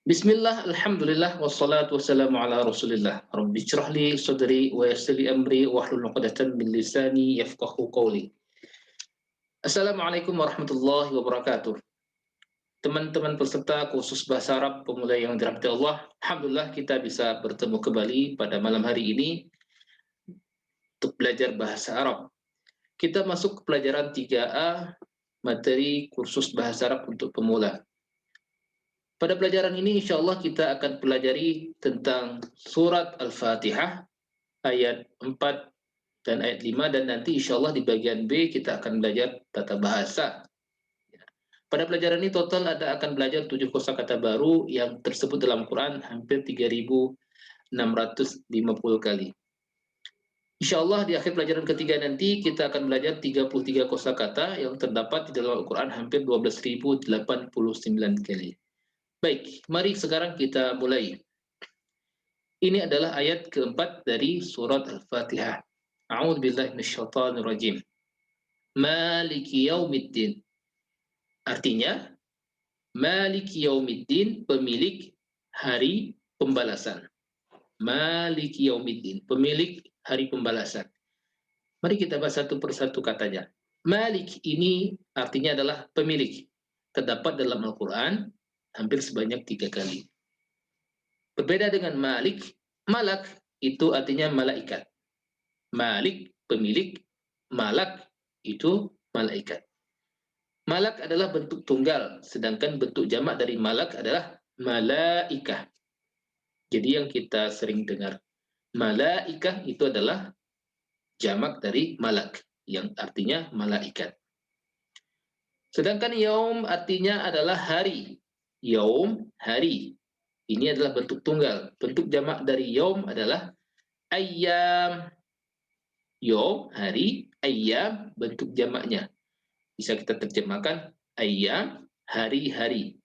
Bismillah, alhamdulillah, wassalatu wassalamu ala rasulillah. Rabbi syrah li sadri wa yassir li amri wahlul 'uqdatam min lisani yafqahu qawli. Assalamualaikum warahmatullahi wabarakatuh. Teman-teman peserta kursus bahasa Arab pemula yang dirahmati Allah, alhamdulillah kita bisa bertemu kembali pada malam hari ini untuk belajar bahasa Arab. Kita masuk ke pelajaran 3A, materi kursus bahasa Arab untuk pemula. Pada pelajaran ini insya Allah kita akan pelajari tentang surat Al-Fatihah ayat 4 dan ayat 5, dan nanti insya Allah di bagian B kita akan belajar tata bahasa. Pada pelajaran ini total akan belajar 7 kosakata baru yang tersebut dalam Quran hampir 3.650 kali. Insya Allah di akhir pelajaran ketiga nanti kita akan belajar 33 kosakata yang terdapat di dalam Al-Quran hampir 12.089 kali. Baik, mari sekarang kita mulai. Ini adalah ayat keempat dari surat Al-Fatihah. A'udzubillahi minasyaitonir rajim. Maliki yaumiddin. Artinya, Maliki yaumiddin, pemilik hari pembalasan. Maliki yaumiddin, pemilik hari pembalasan. Mari kita bahas satu persatu katanya. Malik ini artinya adalah pemilik. Terdapat dalam Al-Quran hampir sebanyak 3 kali. Berbeda dengan Malik, Malak itu artinya malaikat. Malik, pemilik, Malak itu malaikat. Malak adalah bentuk tunggal, sedangkan bentuk jamak dari malak adalah malaikah. Jadi yang kita sering dengar, malaikah itu adalah jamak dari malak, yang artinya malaikat. Sedangkan yaum artinya adalah hari. Yaum, hari. Ini adalah bentuk tunggal. Bentuk jamak dari yaum adalah ayyam. Yaum, hari, ayyam, bentuk jamaknya. Bisa kita terjemahkan ayyam, hari-hari.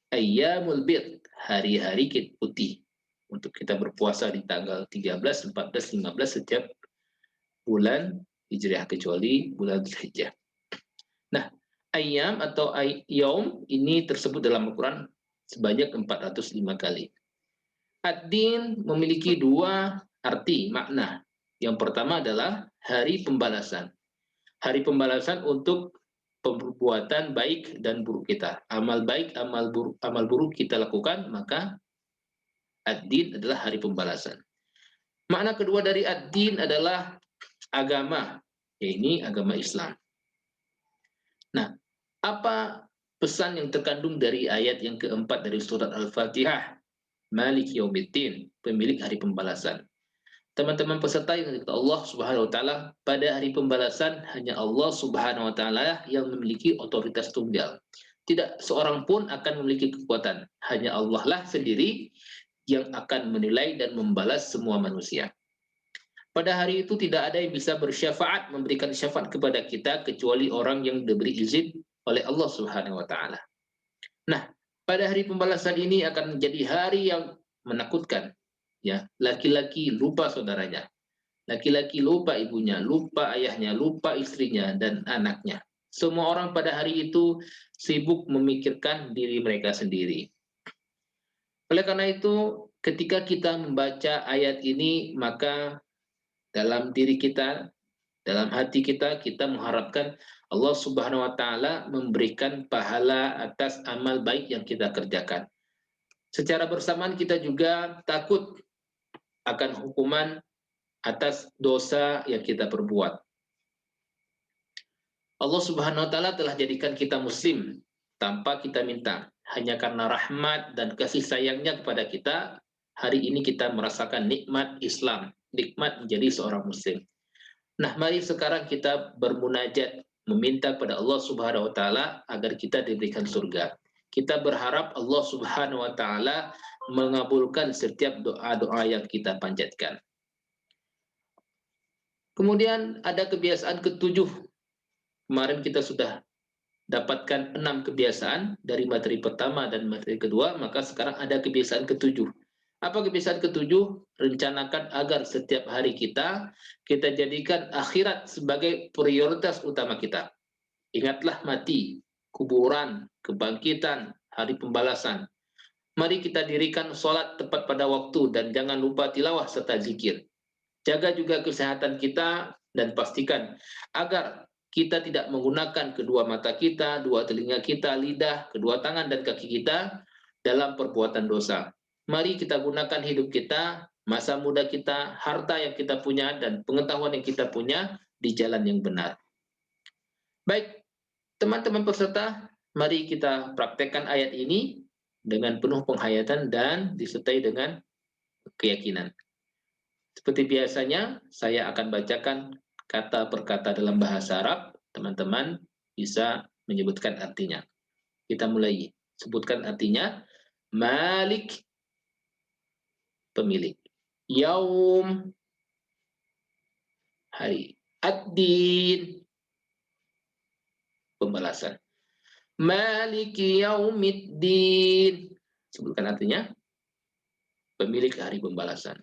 Ayyamul bid, hari-hari putih. Untuk kita berpuasa di tanggal 13, 14, 15 setiap bulan Hijriah kecuali bulan Dzulhijjah. Nah, ayyam atau yaum ini tersebut dalam Al-Quran sebanyak 405 kali. Ad-din memiliki dua arti, makna. Yang pertama adalah hari pembalasan. Hari pembalasan untuk perbuatan baik dan buruk kita. Amal baik, amal buruk kita lakukan, maka ad-din adalah hari pembalasan. Makna kedua dari ad-din adalah agama, yaitu agama Islam. Nah, apa pesan yang terkandung dari ayat yang keempat dari surat Al-Fatihah? Malik yaumiddin, pemilik hari pembalasan. Teman-teman peserta yang dirahmati Allah Subhanahu wa taala, pada hari pembalasan hanya Allah Subhanahu wa taala yang memiliki otoritas tunggal. Tidak seorang pun akan memiliki kekuatan, hanya Allah lah sendiri yang akan menilai dan membalas semua manusia. Pada hari itu tidak ada yang bisa bersyafaat, memberikan syafaat kepada kita kecuali orang yang diberi izin oleh Allah Subhanahu wa taala. Nah, pada hari pembalasan ini akan menjadi hari yang menakutkan. Ya, laki-laki lupa saudaranya. Laki-laki lupa ibunya, lupa ayahnya, lupa istrinya dan anaknya. Semua orang pada hari itu sibuk memikirkan diri mereka sendiri. Oleh karena itu, ketika kita membaca ayat ini, maka dalam diri kita, dalam hati kita, kita mengharapkan Allah Subhanahu wa taala memberikan pahala atas amal baik yang kita kerjakan. Secara bersamaan kita juga takut akan hukuman atas dosa yang kita perbuat. Allah Subhanahu wa taala telah jadikan kita muslim tanpa kita minta. Hanya karena rahmat dan kasih sayangnya kepada kita, hari ini kita merasakan nikmat Islam, nikmat menjadi seorang muslim. Nah, mari sekarang kita bermunajat, meminta kepada Allah Subhanahu wa taala agar kita diberikan surga. Kita berharap Allah Subhanahu wa taala mengabulkan setiap doa-doa yang kita panjatkan. Kemudian ada kebiasaan ketujuh. Kemarin kita sudah dapatkan 6 kebiasaan dari materi pertama dan materi kedua, maka sekarang ada kebiasaan ketujuh. Apa kebiasaan ketujuh? Rencanakan agar setiap hari kita jadikan akhirat sebagai prioritas utama kita. Ingatlah mati, kuburan, kebangkitan, hari pembalasan. Mari kita dirikan sholat tepat pada waktu dan jangan lupa tilawah serta zikir. Jaga juga kesehatan kita dan pastikan agar kita tidak menggunakan kedua mata kita, dua telinga kita, lidah, kedua tangan dan kaki kita dalam perbuatan dosa. Mari kita gunakan hidup kita, masa muda kita, harta yang kita punya, dan pengetahuan yang kita punya di jalan yang benar. Baik, teman-teman peserta, mari kita praktekkan ayat ini dengan penuh penghayatan dan disertai dengan keyakinan. Seperti biasanya, saya akan bacakan kata per kata dalam bahasa Arab. Teman-teman bisa menyebutkan artinya. Kita mulai. Sebutkan artinya. Malik, pemilik. Yaum, hari. Ad-din, pembalasan. Maliki yaumiddin. Sebutkan artinya. Pemilik hari pembalasan.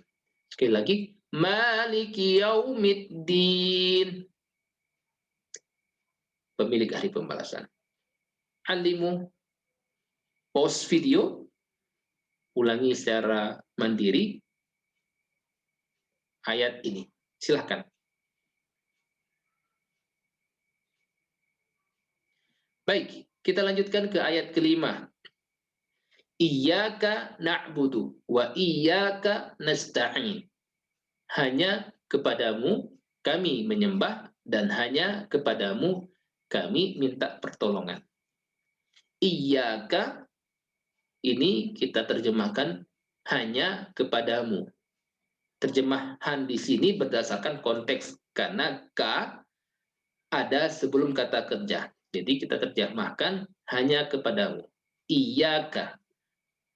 Sekali lagi. Maliki yaumiddin. Pemilik hari pembalasan. Alimu. Pause video. Ulangi secara mandiri. Ayat ini. Silahkan. Baik, kita lanjutkan ke ayat kelima. Iyyaka na'budu wa iyyaka nasta'in. Hanya kepadamu kami menyembah dan hanya kepadamu kami minta pertolongan. Iyyaka ini kita terjemahkan hanya kepadamu. Terjemahan di sini berdasarkan konteks karena ka ada sebelum kata kerja. Jadi kita terjemahkan hanya kepadamu. Iyyaka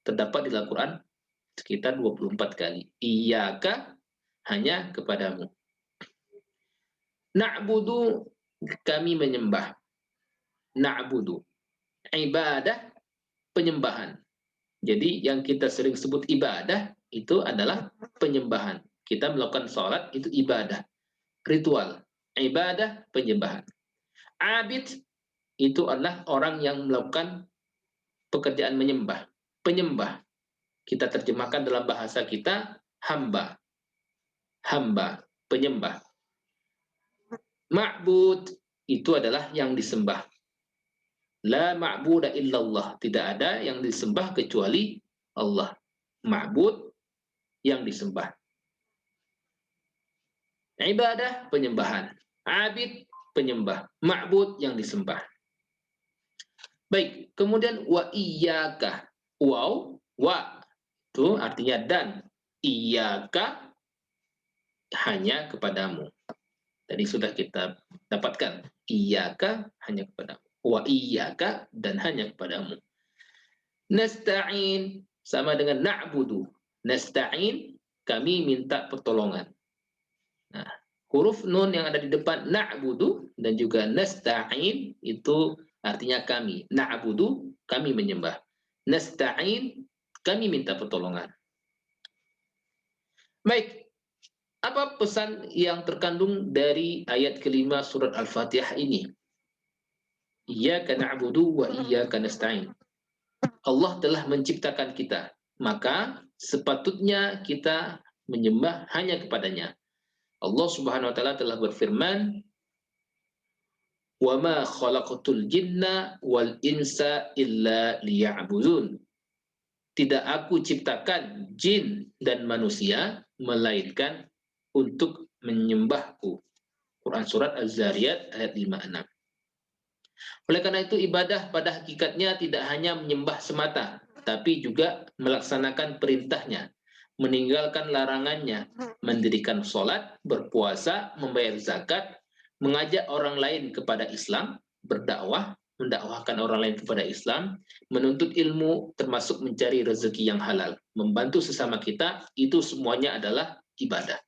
terdapat di Al-Quran sekitar 24 kali. Iyyaka hanya kepadamu. Na'budu kami menyembah. Na'budu ibadah penyembahan. Jadi yang kita sering sebut ibadah itu adalah penyembahan. Kita melakukan sholat itu ibadah. Ritual. Ibadah penyembahan. Abid itu adalah orang yang melakukan pekerjaan menyembah. Penyembah. Kita terjemahkan dalam bahasa kita hamba. Hamba, penyembah. Ma'bud itu adalah yang disembah. La ma'buda illallah. Tidak ada yang disembah kecuali Allah. Ma'bud yang disembah. Ibadah penyembahan. Abid penyembah. Ma'bud yang disembah. Baik, kemudian wa iyyaka. Waw, wa itu artinya dan. Iyyaka hanya kepadamu. Tadi sudah kita dapatkan. Iyyaka hanya kepadamu. Wa iyyaka dan hanya kepadamu. Nasta'in sama dengan na'budu. Nasta'in kami minta pertolongan. Nah, huruf nun yang ada di depan na'budu dan juga nasta'in itu artinya kami. Na'budu kami menyembah. Nasta'in kami minta pertolongan. Baik, apa pesan yang terkandung dari ayat kelima surat Al-Fatihah ini? Iyyaka na'budu wa iyyaka nasta'in. Allah telah menciptakan kita, maka sepatutnya kita menyembah hanya kepadanya. Allah Subhanahu wa taala telah berfirman, "Wa ma khalaqatul jinna wal insa illa liya'budun." Tidak aku ciptakan jin dan manusia melainkan untuk menyembahku. Quran surat Az-Zariyat ayat 56. Oleh karena itu ibadah pada hakikatnya tidak hanya menyembah semata, tapi juga melaksanakan perintahnya, meninggalkan larangannya, mendirikan sholat, berpuasa, membayar zakat, mengajak orang lain kepada Islam, berdakwah, mendakwahkan orang lain kepada Islam, menuntut ilmu termasuk mencari rezeki yang halal, membantu sesama kita, itu semuanya adalah ibadah.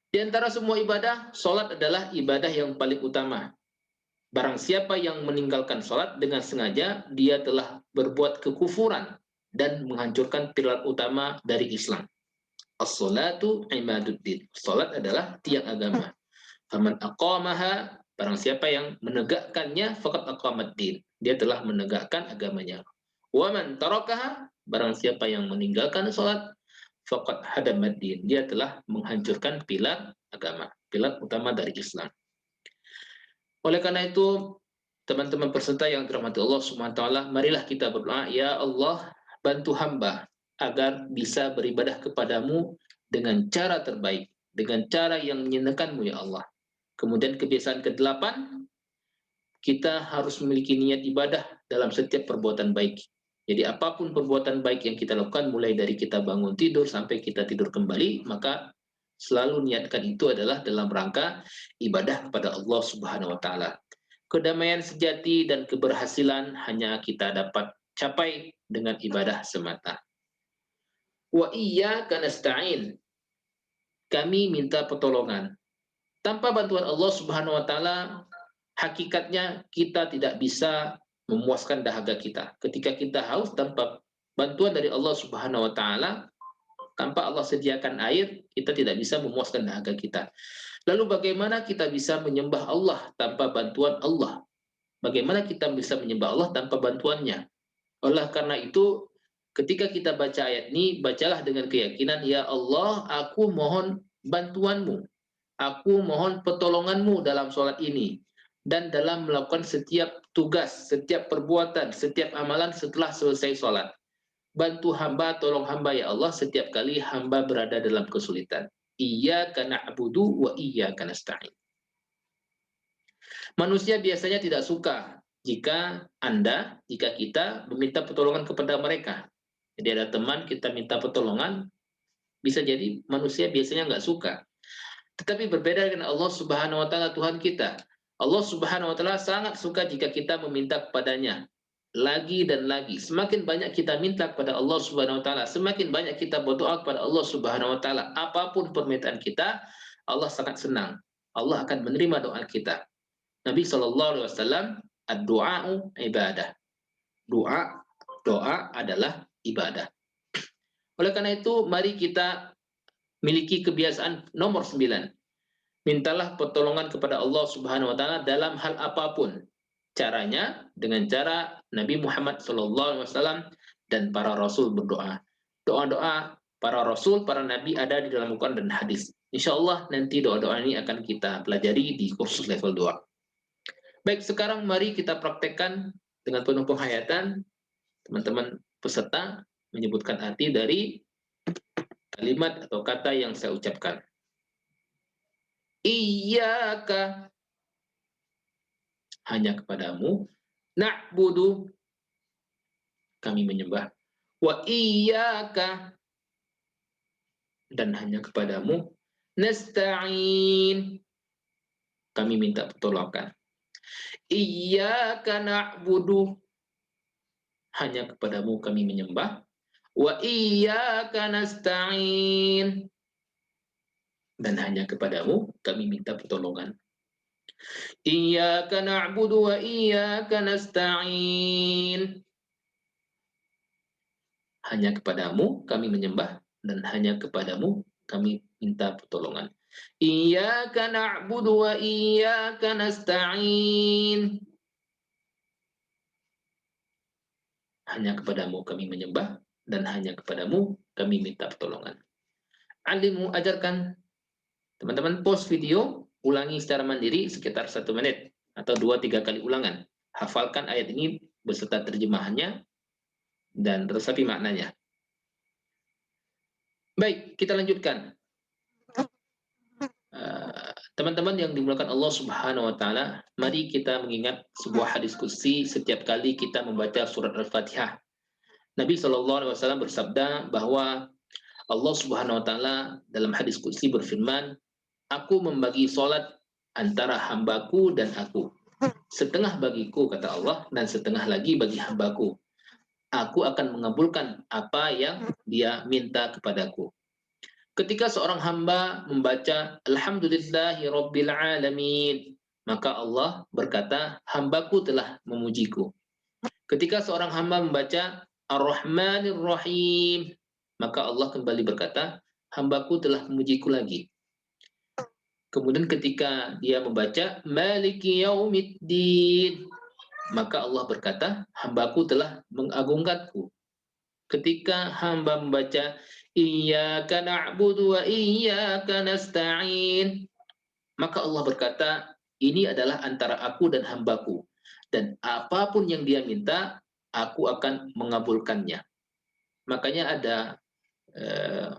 Di antara semua ibadah, sholat adalah ibadah yang paling utama. Barang siapa yang meninggalkan sholat dengan sengaja, dia telah berbuat kekufuran dan menghancurkan pilar utama dari Islam. As-sholatu imaduddin. Sholat adalah tiang agama. Faman aqamaha, barang siapa yang menegakkannya, faqad aqamaddin. Dia telah menegakkan agamanya. Wa man tarakaha, barang siapa yang meninggalkan salat, faqad hadamad din, dia telah menghancurkan pilar agama, pilar utama dari Islam. Oleh karena itu, teman-teman peserta yang dirahmati Allah Subhanahu wa taala, marilah kita berdoa, ya Allah, bantu hamba agar bisa beribadah kepadamu dengan cara terbaik, dengan cara yang menyenangkanmu ya Allah. Kemudian kebiasaan ke-8, kita harus memiliki niat ibadah dalam setiap perbuatan baik. Jadi apapun perbuatan baik yang kita lakukan, mulai dari kita bangun tidur sampai kita tidur kembali, maka selalu niatkan itu adalah dalam rangka ibadah kepada Allah Subhanahu wa taala. Kedamaian sejati dan keberhasilan hanya kita dapat capai dengan ibadah semata. Wa iyyaka nasta'in. Kami minta pertolongan. Tanpa bantuan Allah Subhanahu wa taala, hakikatnya kita tidak bisa memuaskan dahaga kita. Ketika kita haus, tanpa bantuan dari Allah Subhanahu wa taala, tanpa Allah sediakan air, kita tidak bisa memuaskan dahaga kita. Lalu bagaimana kita bisa menyembah Allah tanpa bantuan Allah? Bagaimana kita bisa menyembah Allah tanpa bantuannya? Oleh karena itu, ketika kita baca ayat ini, bacalah dengan keyakinan, ya Allah, aku mohon bantuanmu. Aku mohon pertolonganmu dalam sholat ini. Dan dalam melakukan setiap tugas, setiap perbuatan, setiap amalan setelah selesai sholat. Bantu hamba, tolong hamba ya Allah setiap kali hamba berada dalam kesulitan. Iyyaka na'budu wa iyyaka nasta'in. Manusia biasanya tidak suka jika kita meminta pertolongan kepada mereka. Jadi ada teman kita minta pertolongan, bisa jadi manusia biasanya nggak suka. Tetapi berbeda dengan Allah Subhanahu wa taala Tuhan kita. Allah Subhanahu wa taala sangat suka jika kita meminta kepadanya lagi dan lagi. Semakin banyak kita minta kepada Allah Subhanahu wa taala, semakin banyak kita berdoa kepada Allah Subhanahu wa taala. Apapun permintaan kita, Allah sangat senang. Allah akan menerima doa kita. Nabi Shallallahu alaihi wasallam, ad-du'a'u ibadah. Doa adalah ibadah. Oleh karena itu, mari kita miliki kebiasaan nomor 9. Mintalah pertolongan kepada Allah Subhanahu wa taala dalam hal apapun. Caranya dengan cara Nabi Muhammad SAW dan para rasul berdoa. Doa-doa para rasul, para nabi ada di dalam Al-Quran dan hadis. Insya Allah nanti doa-doa ini akan kita pelajari di kursus level 2. Baik, sekarang mari kita praktekkan dengan penuh penghayatan. Teman-teman peserta menyebutkan arti dari kalimat atau kata yang saya ucapkan. Iyyaka, hanya kepadamu. Na'budu, kami menyembah. Wa iyyaka, dan hanya kepadamu. Nasta'in, kami minta pertolongan. Iyyaka na'budu, hanya kepadamu kami menyembah. Wa iyyaka nasta'in, dan hanya kepadamu kami minta pertolongan. Iyyaka na'budu wa iyyaka nasta'in, hanya kepadamu kami menyembah dan hanya kepadamu kami minta pertolongan. Iyyaka na'budu wa iyyaka nasta'in, hanya kepadamu kami menyembah dan hanya kepadamu kami minta pertolongan. Alimu, ajarkan. Teman-teman pause video, ulangi secara mandiri sekitar 1 menit atau 2-3 kali ulangan. Hafalkan ayat ini beserta terjemahannya dan resapi maknanya. Baik, kita lanjutkan. Teman-teman yang dimuliakan Allah Subhanahu wa taala, mari kita mengingat sebuah hadis qudsi setiap kali kita membaca surat Al-Fatihah. Nabi SAW bersabda bahwa Allah Subhanahu wa taala dalam hadis qudsi berfirman, "Aku membagi salat antara hambaku dan aku. Setengah bagiku," kata Allah, "dan setengah lagi bagi hambaku. Aku akan mengabulkan apa yang dia minta kepadaku." Ketika seorang hamba membaca Alhamdulillahi Rabbil Alamin, maka Allah berkata, hambaku telah memujiku. Ketika seorang hamba membaca Ar-Rahmanir Rahim, maka Allah kembali berkata, hambaku telah memujiku lagi. Kemudian ketika dia membaca Maliki Yaumiddin, Maka Allah berkata, hambaku telah mengagungkanku. Ketika hamba membaca iyyaka na'budu wa iyyaka nasta'in, maka Allah berkata, ini adalah antara aku dan hambaku, dan apapun yang dia minta, aku akan mengabulkannya. Makanya ada eh,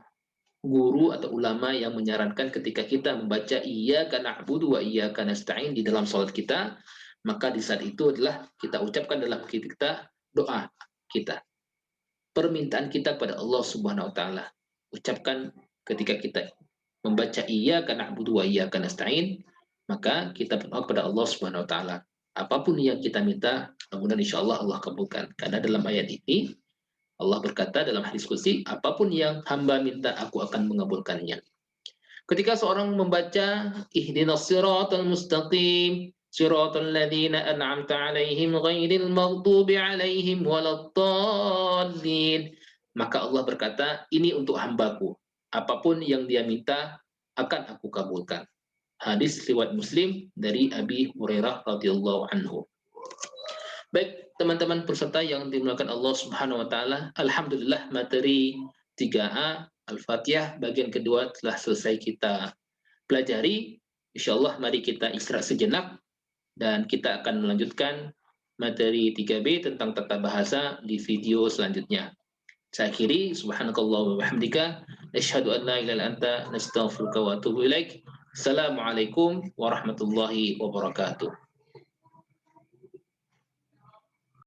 guru atau ulama yang menyarankan ketika kita membaca iyyaka na'budu wa iyyaka nasta'in di dalam salat kita, maka di saat itu adalah kita ucapkan dalam kita doa kita, permintaan kita pada Allah Subhanahu wa taala. Ucapkan ketika kita membaca iyyaka na'budu wa iyyaka nasta'in, maka kita berdoa kepada Allah Subhanahu wa taala. Apapun yang kita minta, mudah-mudahan insyaallah Allah kabulkan. Karena dalam ayat ini Allah berkata dalam hadis qudsi, apapun yang hamba minta, aku akan mengabulkannya. Ketika seorang membaca ihdinas siratal mustaqim, siratal ladzina an'amta 'alaihim ghairil maghdubi 'alaihim waladdallin, maka Allah berkata, ini untuk hambaku. Apapun yang dia minta akan aku kabulkan. Hadis riwayat Muslim dari Abi Hurairah radhiyallahu anhu. Baik, teman-teman peserta yang dimuliakan Allah Subhanahu wa taala, alhamdulillah materi 3A Al-Fatihah bagian kedua telah selesai kita pelajari. Insyaallah mari kita istirahat sejenak dan kita akan melanjutkan materi 3B tentang tata bahasa di video selanjutnya. Saya akhiri, subhanakallah wa bihamdika, asyhadu an la ilaha illa anta, nastaghfiruka wa atubu ilaik. Assalamualaikum warahmatullahi wabarakatuh.